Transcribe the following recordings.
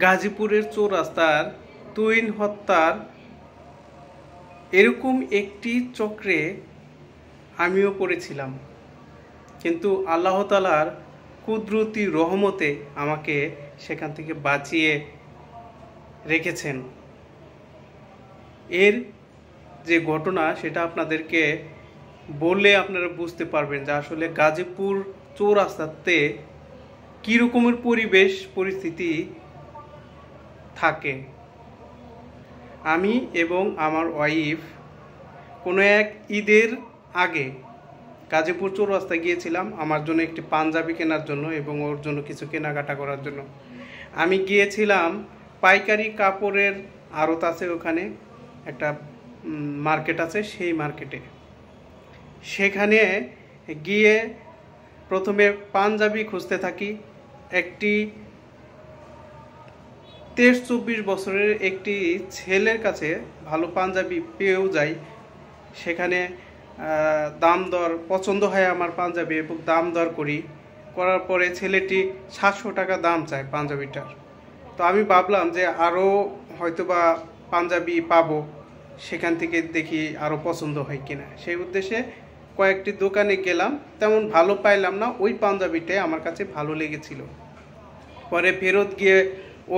গাজীপুরের চৌরাস্তার তুহিন হত্যার এরকম একটি চক্রে আমিও পড়েছিলাম, কিন্তু আল্লাহ তাআলার কুদরতি রহমতে আমাকে সেখান থেকে বাঁচিয়ে রেখেছেন। এর যে ঘটনা সেটা আপনাদেরকে বললে আপনারা বুঝতে পারবেন যে আসলে গাজীপুর চৌরাস্তাতে কী রকমের পরিবেশ পরিস্থিতি থাকে। আমি এবং আমার ওয়াইফ কোনো এক ঈদের আগে গাজীপুর চৌরাস্তায় গিয়েছিলাম আমার জন্য একটি পাঞ্জাবি কেনার জন্য এবং ওর জন্য কিছু কেনাকাটা করার জন্য। আমি গিয়েছিলাম পাইকারি কাপড়ের আড়ত আছে, ওখানে একটা মার্কেট আছে, সেই মার্কেটে। সেখানে গিয়ে প্রথমে পাঞ্জাবি খুঁজতে থাকি। একটি 23-24 বছরের একটি ছেলের কাছে ভালো পাঞ্জাবি পেয়েও যাই। সেখানে দাম দর পছন্দ হয় আমার পাঞ্জাবি এবং দাম দর করার পরে ছেলেটি 700 টাকা দাম চায় পাঞ্জাবিটার। তো আমি ভাবলাম যে আরও হয়তোবা পাঞ্জাবি পাবো, সেখান থেকে দেখি আরও পছন্দ হয় কিনা। সেই উদ্দেশ্যে কয়েকটি দোকানে গেলাম, তেমন ভালো পাইলাম না। ওই পাঞ্জাবিটাই আমার কাছে ভালো লেগেছিল। পরে ফেরত গিয়ে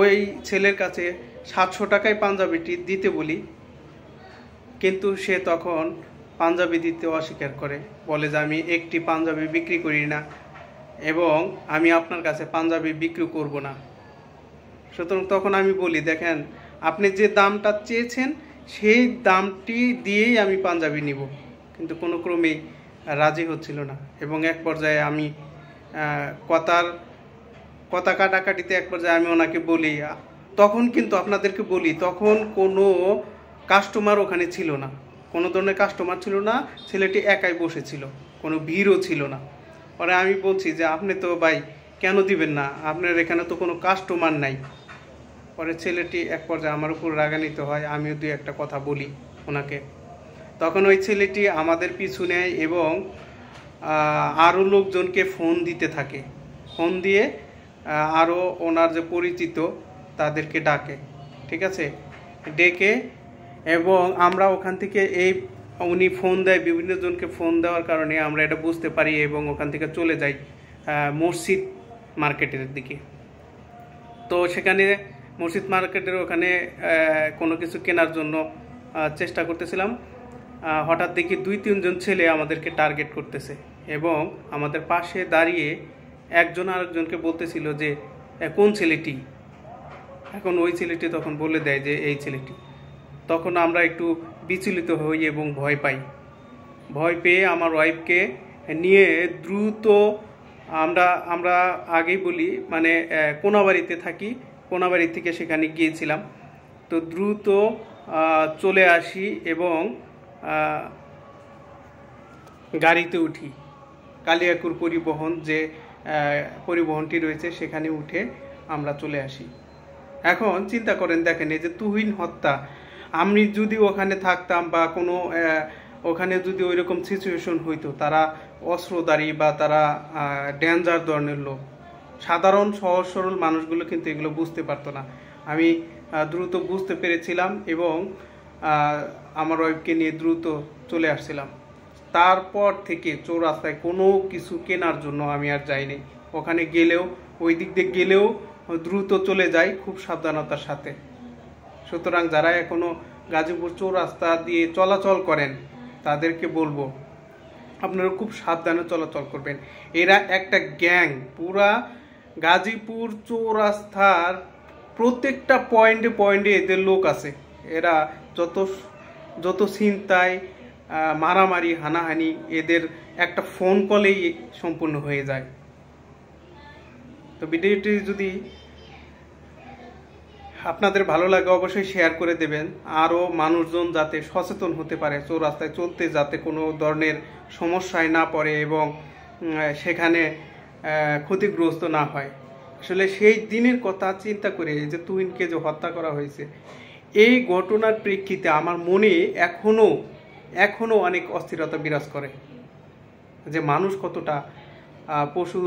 ওই ছেলের কাছে 700 টাকায় পাঞ্জাবিটি দিতে বলি, কিন্তু সে তখন পাঞ্জাবি দিতে অস্বীকার করে, বলে যে আমি একটি পাঞ্জাবি বিক্রি করি না এবং আমি আপনার কাছে পাঞ্জাবি বিক্রি করব না। সুতরাং তখন আমি বলি, দেখেন আপনি যে দামটা চেয়েছেন সেই দামটি দিয়েই আমি পাঞ্জাবি নিব, কিন্তু কোনো ক্রমেই রাজি হচ্ছিল না। এবং এক পর্যায়ে আমি কথা কাটাকাটিতে এক পর্যায়ে আমি ওনাকে বলি, তখন কিন্তু আপনাদেরকে বলি তখন কোনো কাস্টমার ওখানে ছিল না, কোনো ধরনের কাস্টমার ছিল না, ছেলেটি একাই বসেছিল, কোনো ভিড়ও ছিল না। পরে আমি বলছি যে আপনি তো ভাই কেন দিবেন না, আপনার এখানে তো কোনো কাস্টমার নাই। পরে ছেলেটি এক পর্যায়ে আমার উপর রাগান্বিত হয়, আমিও দুই একটা কথা বলি ওনাকে। তখন ওই ছেলেটি আমাদের পিছু নেয় এবং আরও লোকজনকে ফোন দিতে থাকে। ফোন দিয়ে আরও ওনার যে পরিচিত তাদেরকে ডাকে, ঠিক আছে, ডেকে এবং আমরা ওখান থেকে উনি ফোন দেয়, বিভিন্ন জনকে ফোন দেওয়ার কারণে আমরা এটা বুঝতে পারি এবং ওখান থেকে চলে যাই মসজিদ মার্কেটের দিকে। তো সেখানে মসজিদ মার্কেটের ওখানে কোনো কিছু কেনার জন্য চেষ্টা করতেছিলাম। হঠাৎ দেখি 2-3 জন ছেলে আমাদেরকে টার্গেট করতেছে এবং আমাদের পাশে দাঁড়িয়ে একজন আরেকজনকে বলতেছিল যে কোন ছেলেটি। এখন ওই ছেলেটি তখন বলে দেয় যে এই ছেলেটি। তখন আমরা একটু বিচলিত হই এবং ভয় পাই। ভয় পেয়ে আমার ওয়াইফকে নিয়ে দ্রুত আমরা আগেই বলি মানে কোনাবাড়িতে থাকি, কোনাবাড়ি থেকে সেখানে গিয়েছিলাম। তো দ্রুত চলে আসি এবং গাড়িতে উঠি। কালিয়াকুর পরিবহন যে পরিবহনটি রয়েছে সেখানে উঠে আমরা চলে আসি। এখন চিন্তা করেন, দেখেন এই যে তুহিন হত্যা, আমি যদি ওখানে থাকতাম বা কোনো ওখানে যদি ওইরকম সিচুয়েশন হইতো, তারা অস্ত্রধারী বা তারা ডেঞ্জার ধরনের লোক, সাধারণ সহজ সরল মানুষগুলো কিন্তু এগুলো বুঝতে পারতো না। আমি দ্রুত বুঝতে পেরেছিলাম এবং আমার ওয়াইফকে নিয়ে দ্রুত চলে আসছিলাম। তারপর থেকে চৌরাস্তায় কোনো কিছু কেনার জন্য আমি আর যাইনি। ওখানে গেলেও ওই দিক দিয়ে গেলেও দ্রুত চলে যাই খুব সাবধানতার সাথে। সুতরাং যারা এখনো গাজীপুর চৌরাস্তা দিয়ে চলাচল করেন তাদেরকে বলবো আপনারা খুব সাবধানে চলাচল করবেন। এরা একটা গ্যাং, পুরা গাজীপুর চৌরাস্তার প্রত্যেকটা পয়েন্টে পয়েন্টে এদের লোক আছে। এরা যত ছিনতাই মারামারি হানাহানি এদের একটা ফোন কলেই সম্পূর্ণ হয়ে যায়। তো ভিডিওটি যদি আপনাদের ভালো লাগে অবশ্যই শেয়ার করে দেবেন, আরও মানুষজন যাতে সচেতন হতে পারে, চৌরাস্তায় চলতে যাতে কোনো ধরনের সমস্যায় না পড়ে এবং সেখানে ক্ষতিগ্রস্ত না হয়। আসলে সেই দিনের কথা চিন্তা করে যে তুহিনকে যে হত্যা করা হয়েছে, এই ঘটনার প্রেক্ষিতে আমার মনে এখনো অনেক অস্থিরতা বিরাজ করে যে মানুষ কতটা পশুর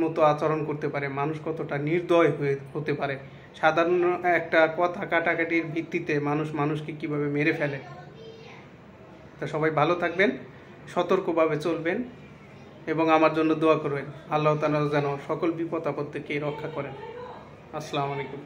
মতো আচরণ করতে পারে, মানুষ কতটা নির্দয় হতে পারে। সাধারণ একটা কথা কাটাকাটির ভিত্তিতে মানুষ মানুষকে কিভাবে মেরে ফেলে। তা সবাই ভালো থাকবেন, সতর্কভাবে চলবেন এবং আমার জন্য দোয়া করবেন। আল্লাহ তাআলা যেন সকল বিপদ আপদ থেকে রক্ষা করেন। আসসালামু আলাইকুম।